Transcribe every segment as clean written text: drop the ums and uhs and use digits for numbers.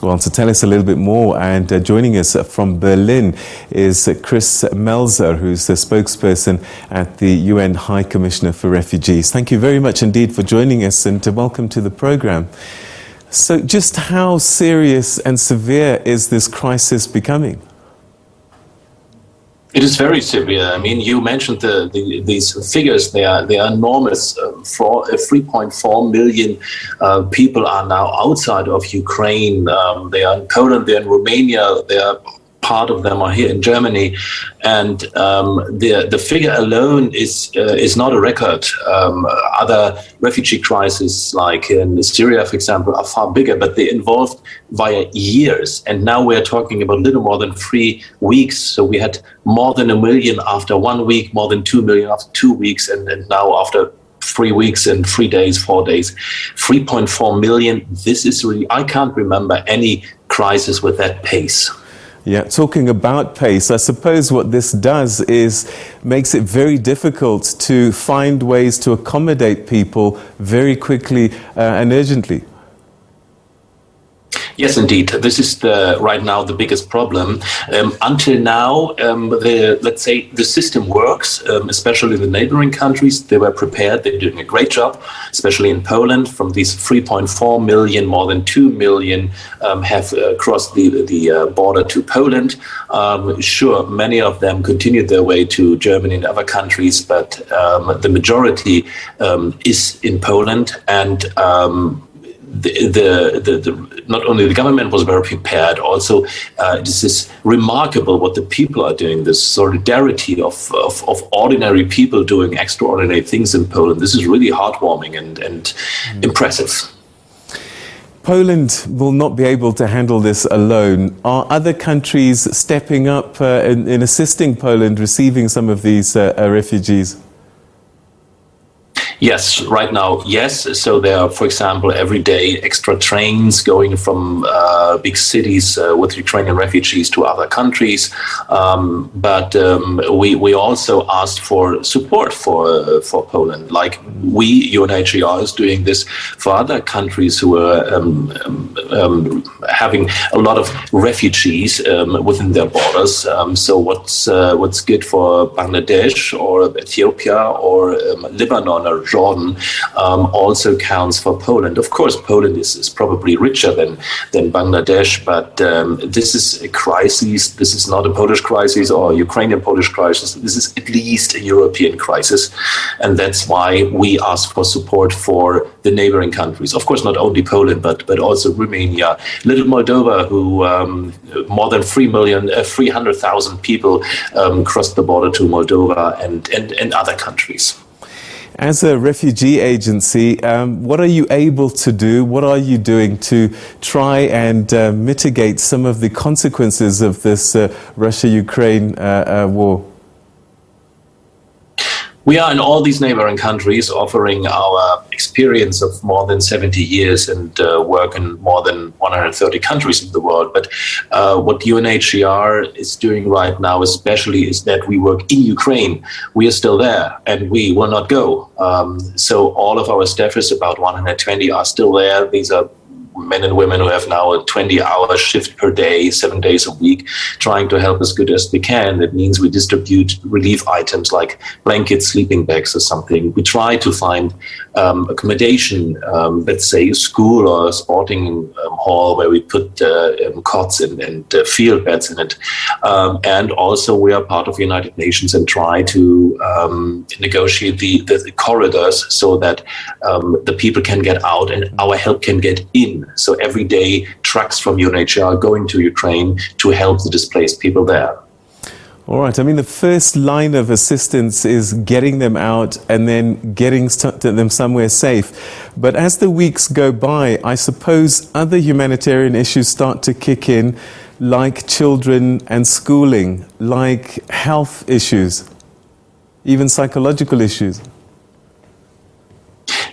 Well, to tell us a little bit more, and joining us from Berlin is Chris Melzer, who's the spokesperson at the UN High Commissioner for Refugees. Thank you very much indeed for joining us, and welcome to the program. So just how serious and severe is this crisis becoming? It is very severe. I mean, you mentioned these figures. They are enormous. 3.4 million people are now outside of Ukraine. They are in Poland. They are in Romania. Part of them are here in Germany, and the figure alone is not a record. Other refugee crises, like in Syria, for example, are far bigger, but they involved via years. And now we're talking about little more than 3 weeks. So we had more than 1 million after 1 week, more than 2 million after 2 weeks, and now after 3 weeks and 3 days, 4 days, 3.4 million. This is really, I can't remember any crisis with that pace. Yeah, talking about pace, I suppose what this does is makes it very difficult to find ways to accommodate people very quickly and urgently. Yes, indeed. This is right now the biggest problem. Until now, let's say the system works, especially the neighboring countries. They were prepared. They're doing a great job, especially in Poland. From these 3.4 million, more than 2 million have crossed the border to Poland. Sure, many of them continued their way to Germany and other countries, but the majority is in Poland, and not only the government was very prepared, also this is remarkable what the people are doing, this solidarity of ordinary people doing extraordinary things in Poland. This is really heartwarming and impressive. Poland will not be able to handle this alone. Are other countries stepping up in assisting Poland receiving some of these refugees? Yes, right now, yes. So there are, for example, every day extra trains going from big cities with Ukrainian refugees to other countries. But we also asked for support for Poland. Like UNHCR is doing this for other countries who are having a lot of refugees within their borders. So what's good for Bangladesh or Ethiopia or Lebanon or Jordan also counts for Poland. Of course, Poland is probably richer than Bangladesh, but this is a crisis. This is not a Polish crisis or a Ukrainian-Polish crisis. This is at least a European crisis, and that's why we ask for support for the neighboring countries. Of course, not only Poland, but also Romania, little Moldova, who more than 300,000 people crossed the border to Moldova and other countries. As a refugee agency, what are you able to do? What are you doing to try and mitigate some of the consequences of this Russia-Ukraine war? We are in all these neighboring countries offering our experience of more than 70 years and work in more than 130 countries in the world. But what UNHCR is doing right now especially is that we work in Ukraine. We are still there and we will not go. So all of our staffers, about 120, are still there. These are men and women who have now a 20-hour shift per day, 7 days a week, trying to help as good as we can. That means we distribute relief items like blankets, sleeping bags or something. We try to find accommodation, let's say a school or a sporting hall where we put cots and field beds in it. And also we are part of the United Nations and try to negotiate the corridors so that the people can get out and our help can get in. So every day, trucks from UNHCR going to Ukraine to help the displaced people there. All right. I mean, the first line of assistance is getting them out and then getting them somewhere safe. But as the weeks go by, I suppose other humanitarian issues start to kick in, like children and schooling, like health issues, even psychological issues.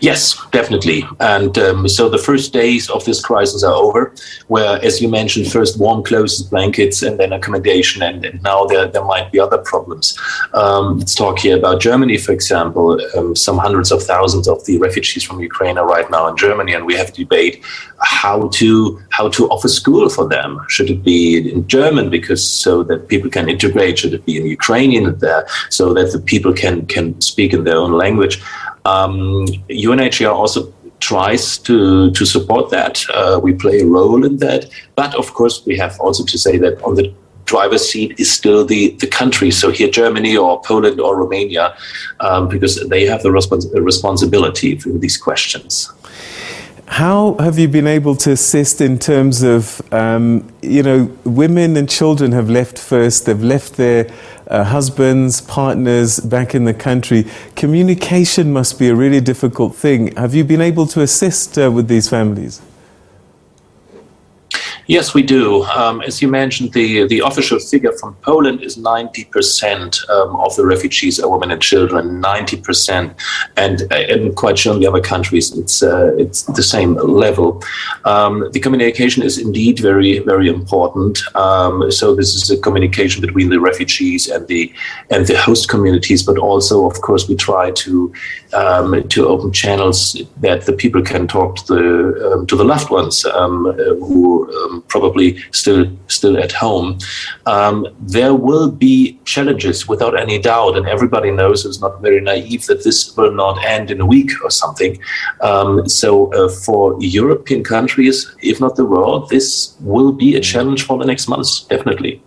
Yes, definitely. And so the first days of this crisis are over, where, as you mentioned, first warm clothes, blankets, and then accommodation. And now there might be other problems. Let's talk here about Germany, for example. Some hundreds of thousands of the refugees from Ukraine are right now in Germany, and we have to debate how to offer school for them. Should it be in German, because so that people can integrate? Should it be in Ukrainian there, so that the people can speak in their own language? UNHCR also tries to support that. We play a role in that. But of course, we have also to say that on the driver's seat is still the country. So here, Germany or Poland or Romania, because they have the responsibility for these questions. How have you been able to assist in terms of, women and children have left first, they've left their husbands, partners back in the country. Communication must be a really difficult thing. Have you been able to assist with these families? Yes, we do. As you mentioned, the official figure from Poland is 90% of the refugees are women and children, 90%. And I'm quite sure in the other countries it's the same level. The communication is indeed very, very important. So this is a communication between the refugees and the host communities, but also, of course, we try to open channels that the people can talk to the loved ones who probably still at home. There will be challenges without any doubt, and everybody knows, it's not very naive, that this will not end in a week or something. So for European countries, if not the world, this will be a challenge for the next months, definitely.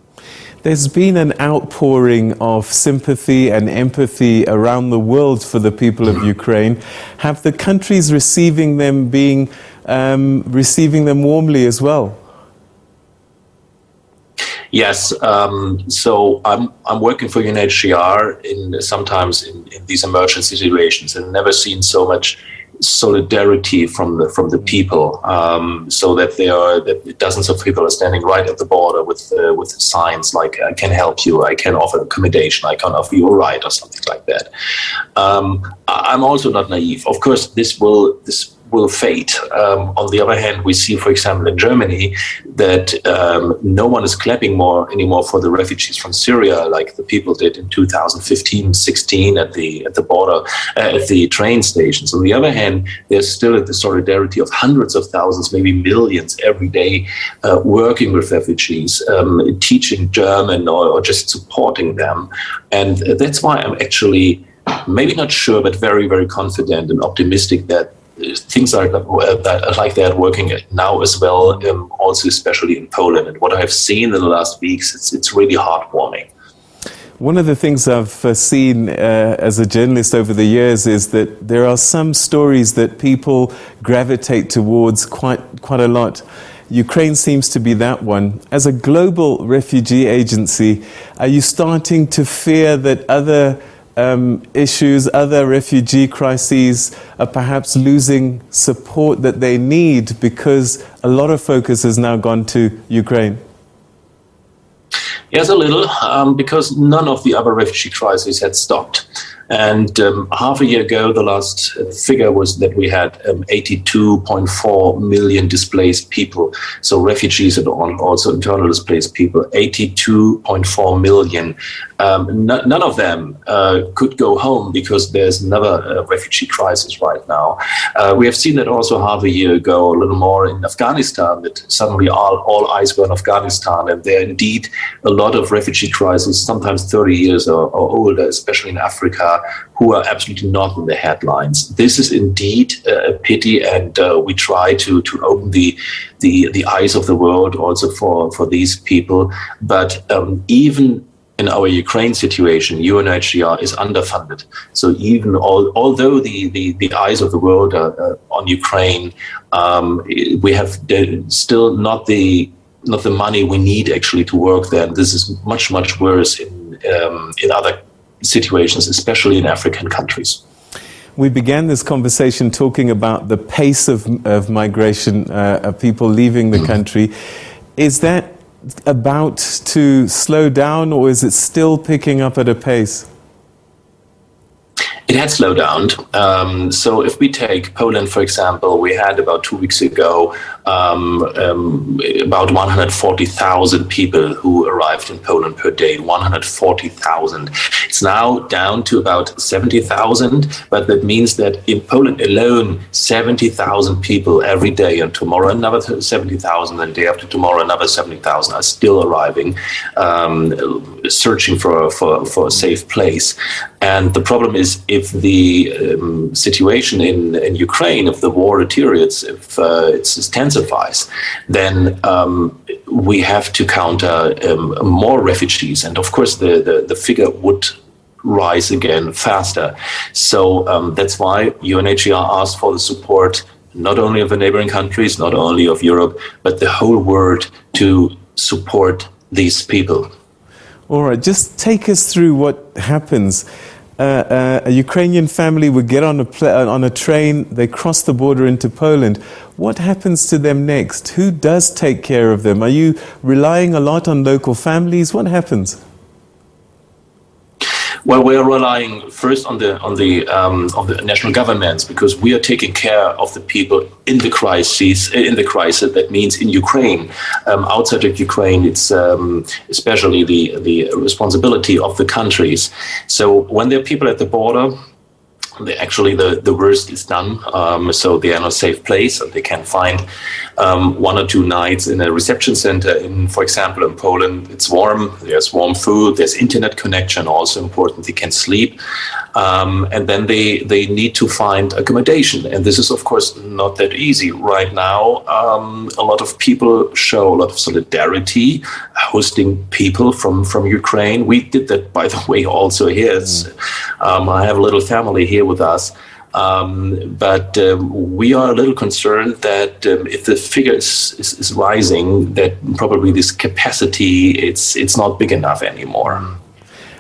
There's been an outpouring of sympathy and empathy around the world for the people of Ukraine. Have the countries receiving them warmly as well? Yes, so I'm working for UNHCR sometimes in these emergency situations, and never seen so much solidarity from the people, so that dozens of people are standing right at the border with signs like "I can help you," "I can offer accommodation," "I can offer you a ride," or something like that. I'm also not naive. Of course, this will fade. On the other hand, we see, for example, in Germany, that no one is clapping anymore for the refugees from Syria, like the people did in 2015-16 at the border, at the train stations. On the other hand, there's still the solidarity of hundreds of thousands, maybe millions every day, working with refugees, teaching German or just supporting them. And that's why I'm actually maybe not sure, but very, very confident and optimistic that things like that working now as well, also especially in Poland. And what I've seen in the last weeks, it's really heartwarming. One of the things I've seen as a journalist over the years is that there are some stories that people gravitate towards quite a lot. Ukraine seems to be that one. As a global refugee agency, are you starting to fear that other issues, other refugee crises are perhaps losing support that they need because a lot of focus has now gone to Ukraine? Yes, a little, because none of the other refugee crises had stopped. And half a year ago, the last figure was that we had 82.4 million displaced people. So refugees and also internal displaced people, 82.4 million. None of them could go home because there's another refugee crisis right now. We have seen that also half a year ago, a little more in Afghanistan, that suddenly all eyes were on Afghanistan. And there are indeed a lot of refugee crises, sometimes 30 years or older, especially in Africa, who are absolutely not in the headlines. This is indeed a pity, and we try to open the eyes of the world also for these people. But even in our Ukraine situation, UNHCR is underfunded. So even although the eyes of the world are on Ukraine, we have still not the money we need actually to work there. And this is much worse in other situations, especially in African countries. We began this conversation talking about the pace of migration, of people leaving the country. Is that about to slow down, or is it still picking up at a pace? It had slowed down. So if we take Poland, for example, we had about 2 weeks ago about 140,000 people who arrived in Poland per day, 140,000. It's now down to about 70,000, but that means that in Poland alone, 70,000 people every day, and tomorrow another 70,000, and day after tomorrow another 70,000 are still arriving, searching for a safe place. And the problem is, if the situation in Ukraine, if the war deteriorates, if it intensifies, then we have to counter more refugees. And of course, the figure would rise again faster. So that's why UNHCR asked for the support not only of the neighboring countries, not only of Europe, but the whole world to support these people. All right, just take us through what happens. A Ukrainian family would get on a train, they cross the border into Poland. What happens to them next? Who does take care of them? Are you relying a lot on local families? What happens? Well, we are relying first on the national governments, because we are taking care of the people in the crisis. That means in Ukraine. Outside of Ukraine, it's especially the responsibility of the countries. So when there are people at the border, the worst is done. So they are in a safe place, and they can find 1 or 2 nights in a reception center. For example, in Poland, it's warm. There's warm food. There's internet connection, also important. They can sleep, and then they need to find accommodation. And this is, of course, not that easy right now. A lot of people show a lot of solidarity, hosting people from Ukraine. We did that, by the way, also here. I have a little family here with us. But we are a little concerned that if the figure is rising, that probably this capacity, it's not big enough anymore.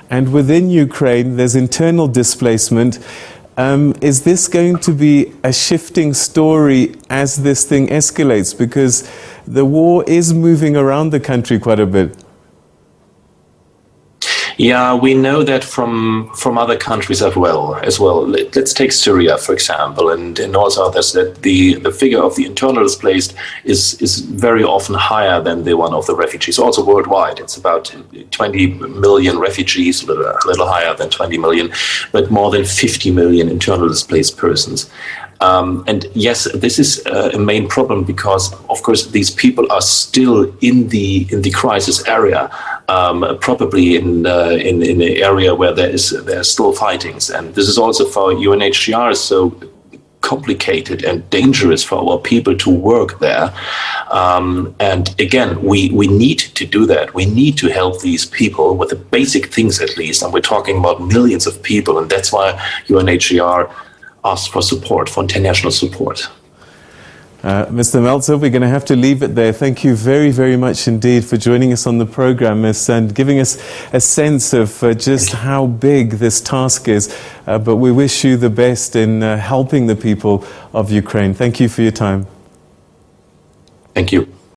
And within Ukraine, there's internal displacement. Is this going to be a shifting story as this thing escalates? Because the war is moving around the country quite a bit. Yeah, we know that from other countries as well. Let's take Syria, for example, and also others, that the figure of the internal displaced is very often higher than the one of the refugees. Also worldwide, it's about 20 million refugees, a little higher than 20 million, but more than 50 million internal displaced persons. And yes, this is a main problem, because, of course, these people are still in the crisis area, probably in an area where there are still fightings. And this is also for UNHCR so complicated and dangerous for our people to work there. And again, we need to do that. We need to help these people with the basic things, at least. And we're talking about millions of people, and that's why UNHCR ask for support, for international support. Mr. Melzer, we're going to have to leave it there. Thank you very, very much indeed for joining us on the program and giving us a sense of just how big this task is. But we wish you the best in helping the people of Ukraine. Thank you for your time. Thank you.